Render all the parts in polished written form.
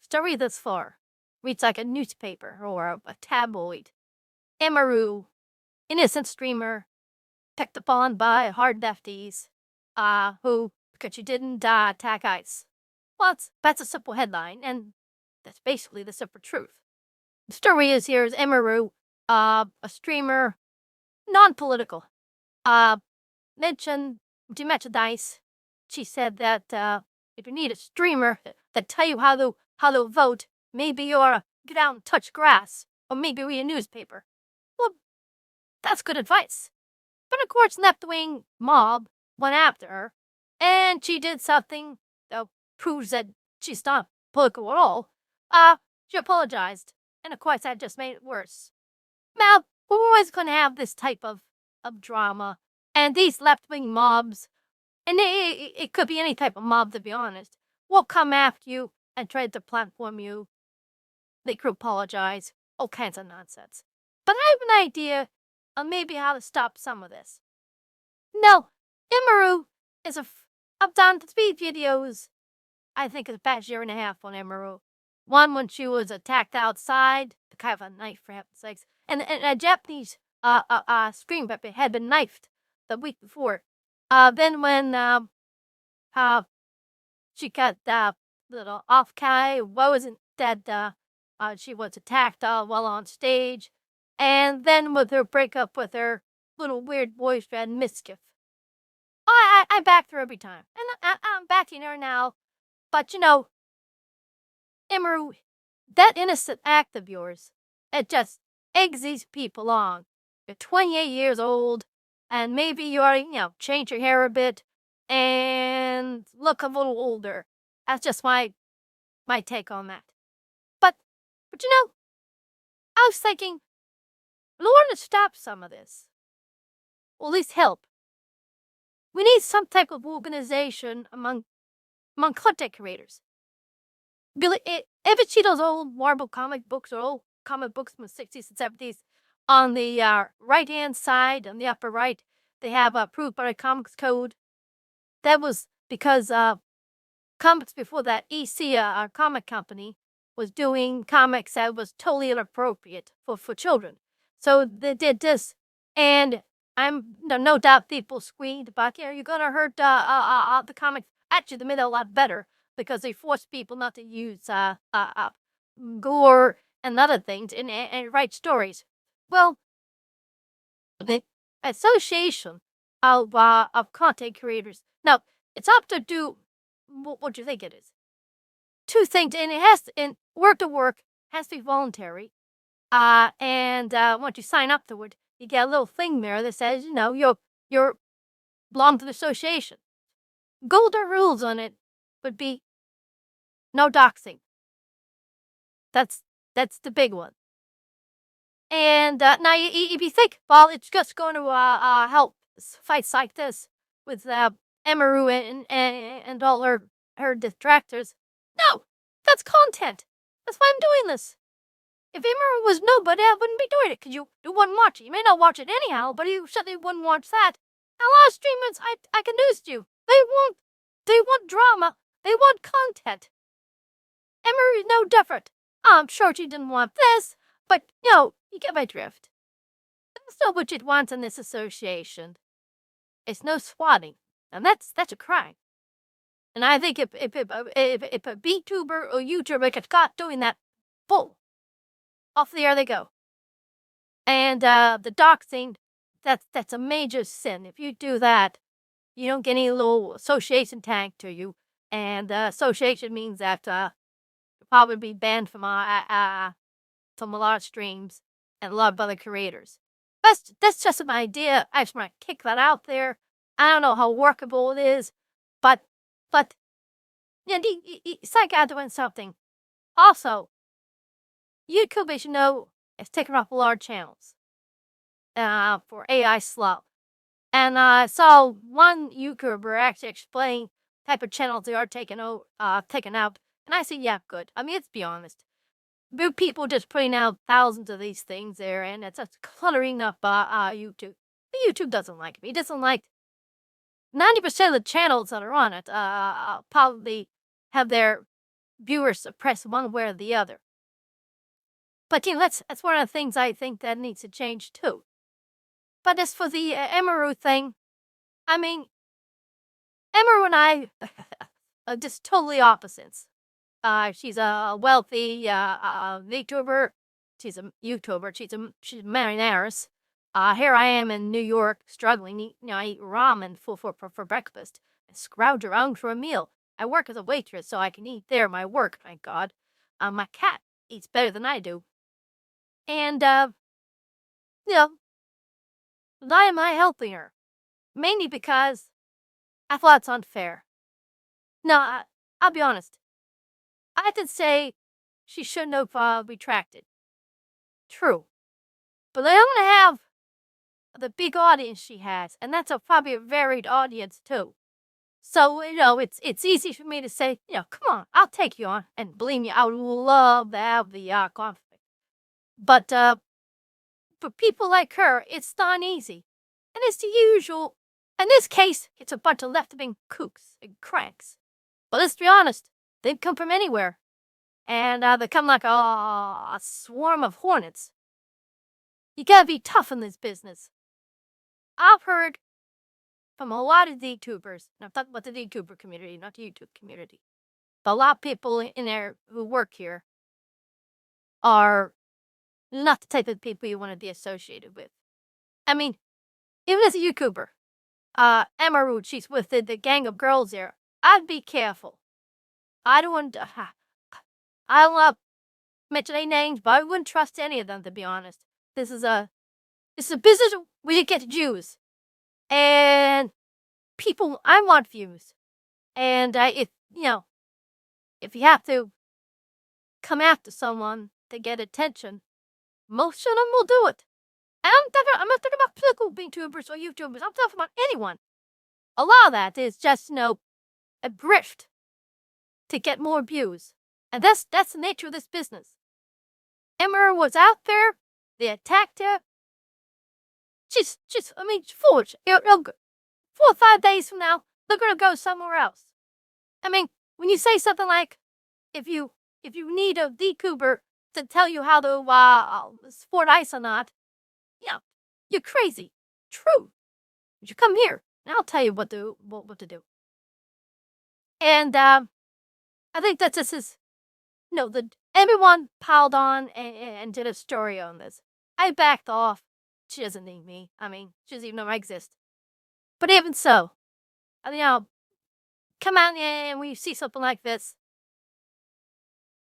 story this far reads like a newspaper or a tabloid. Emiru, innocent streamer, picked upon by hard lefties, who, because she didn't attack ICE. Well, that's a simple headline, and that's basically the simple truth. The story is Emiru, a streamer, non-political, mentioned ICE. She said that if you need a streamer that tell you how to vote, maybe you ought to get out and touch grass, or maybe read a newspaper. Well, that's good advice. But of course, left-wing mob went after her, and she did something that proves that she's not political at all. She apologized, and of course that just made it worse. Now, we're always going to have this type of drama, and these left-wing mobs, and it could be any type of mob, to be honest, will come after you and try to platform you. They could apologize, all kinds of nonsense. But I have an idea on maybe how to stop some of this. No, Emiru is I've done 3 videos, I think it's the past year and a half on Emiru. One when she was attacked outside, the kind of a knife for heaven's sakes, and a Japanese streamer had been knifed the week before. Then when she got little off-kai, wasn't dead, she was attacked while on stage, and then with her breakup with her little weird boyfriend, Mischief. I backed her every time, and I'm backing her now, but you know, Emiru, that innocent act of yours, it just eggs these people on. You're 28 years old, and maybe you already, change your hair a bit, and look a little older. That's just my take on that. But I was thinking, in order to stop some of this, or at least help, we need some type of organization among content creators. If you see those old Marvel comic books or old comic books from the 60s and 70s, on the right-hand side, on the upper right, they have approved by the Comics Code. That was because comics before that, EC, our comic company, was doing comics that was totally inappropriate for children. So they did this, and I'm no doubt people screamed about, you're gonna hurt the comics. Actually, they made it a lot better because they forced people not to use gore and other things and write stories. Well, the association of content creators. Now, it's up to do what you think it is. 2 things, and it has to, and work to work has to be voluntary. And once you sign up to it, you get a little thing there that says, you're belong to the association. Golden rules on it would be no doxing. That's the big one. And now, if you think, well, it's just going to help fights like this with Emiru and all her detractors. No, that's content. That's why I'm doing this. If Emiru was nobody, I wouldn't be doing it, because you wouldn't watch it. You may not watch it anyhow, but you certainly wouldn't watch that. And a lot of streamers, I can news to you, they want drama. They want content. Emiru is no different. I'm sure she didn't want this, but, you get my drift. That's not what you'd want in this association. It's no swatting, and that's a crime. And I think if a VTuber or YouTuber gets caught doing that, boom, off the air they go. And the doxing, that's a major sin. If you do that, you don't get any little association tag to you, and association means that you'll probably be banned from a lot of streams and a lot of other creators. That's just an idea. I just want to kick that out there. I don't know how workable it is, but it's like I'm doing something. Also, YouTube, as you know, is taking off a lot of channels for AI slop. And I saw one YouTuber actually explain the type of channels they are taking out. And I said, yeah, good. I mean, let's be honest. People just putting out thousands of these things there, and it's just cluttering up YouTube. YouTube doesn't like me. It doesn't like 90% of the channels that are on it. Probably have their viewer suppressed one way or the other. But that's one of the things I think that needs to change too. But as for the Emiru thing, I mean, Emiru and I are just totally opposites. She's a wealthy VTuber. She's a YouTuber. She's a millionaire. Here I am in New York, struggling. I eat ramen for breakfast and scrounge around for a meal. I work as a waitress, so I can eat there. My work, thank God. My cat eats better than I do. And why am I helping her? Mainly because I thought it's unfair. No, I'll be honest. I did say she shouldn't have retracted. True. But they don't have the big audience she has, and that's probably a varied audience too. So, it's easy for me to say, come on, I'll take you on. And believe me, I would love to have the conflict. But for people like her, it's not easy. And it's the usual. In this case, it's a bunch of left-wing kooks and cranks. But let's be honest, they come from anywhere. And they come like a swarm of hornets. You gotta be tough in this business. I've heard from a lot of VTubers, and I'm talking about the VTuber community, not the YouTube community, but a lot of people in there who work here are not the type of people you want to be associated with. I mean, even as a YouTuber, Emiru, she's with the gang of girls there. I'd be careful. I don't want to mention any names, but I wouldn't trust any of them, to be honest. This is a business where you get Jews. And people, I want views. And if you have to come after someone to get attention, most of them will do it. And I'm not talking about political VTubers or YouTubers. I'm talking about anyone. A lot of that is just, a grift to get more views. And that's the nature of this business. Emiru was out there. They attacked her. She's foolish. 4 or 5 days from now, they're gonna go somewhere else. I mean, when you say something like, if you need a VTuber to tell you how to sport ice or not, you're crazy. True. You come here, and I'll tell you what to do. And I think that this is, everyone piled on and did a story on this. I backed off. She doesn't need me. I mean, she doesn't even know I exist. But even so, come out and when you see something like this,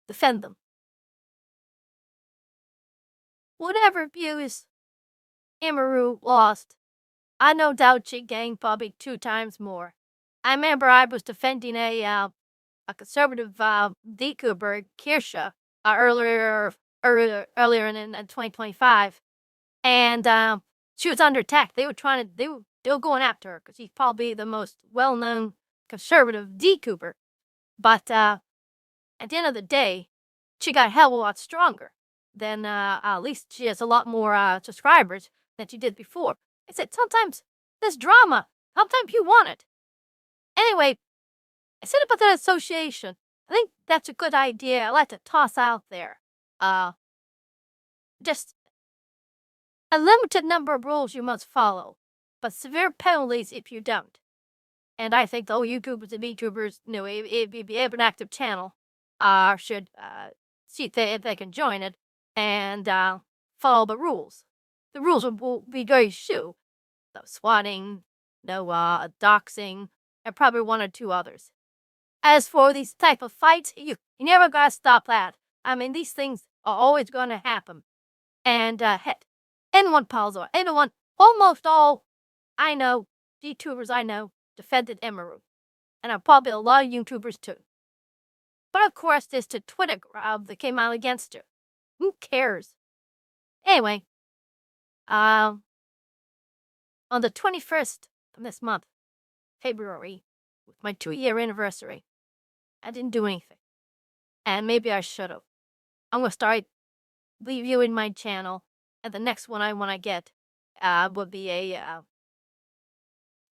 defend them. Whatever views Emiru lost, I no doubt she gained probably 2 times more. I remember I was defending a conservative VTuber, Kirsha, earlier in 2025, and she was under attack. They were going after her because she's probably the most well-known conservative VTuber. But at the end of the day, she got a hell of a lot stronger. Then at least she has a lot more subscribers than she did before. I said, sometimes there's drama. Sometimes you want it. Anyway, I said about that association. I think that's a good idea. I like to toss out there. Just a limited number of rules you must follow, but severe penalties if you don't. And I think the whole YouTubers and VTubers, if you have an active channel, should see if they can join it and follow the rules. The rules will be very few. No swatting, no doxing, and probably 1 or 2 others. As for these type of fights, you never gotta stop that. I mean, these things are always gonna happen. And heck, anyone piles on. Anyone, almost all VTubers I know, defended Emiru. And probably a lot of YouTubers too. But of course, there's the Twitter crowd that came out against her. Who cares? Anyway, on the 21st of this month, February, with my 2-year anniversary, I didn't do anything. And maybe I should have. I'm going to start reviewing my channel, and the next one I want to get would be a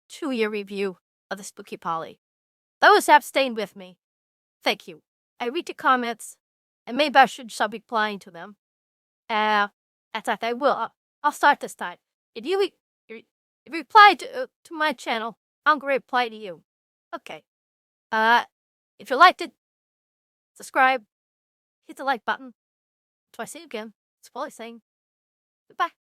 2-year review of the Spooky Polly. Those have stayed with me. Thank you. I read the comments, and maybe I should start replying to them. That's that I will. I'll start this time. If you reply to my channel, I'm gonna reply to you. Okay. If you liked it, subscribe, hit the like button. Till I see you again, it's Polly saying goodbye.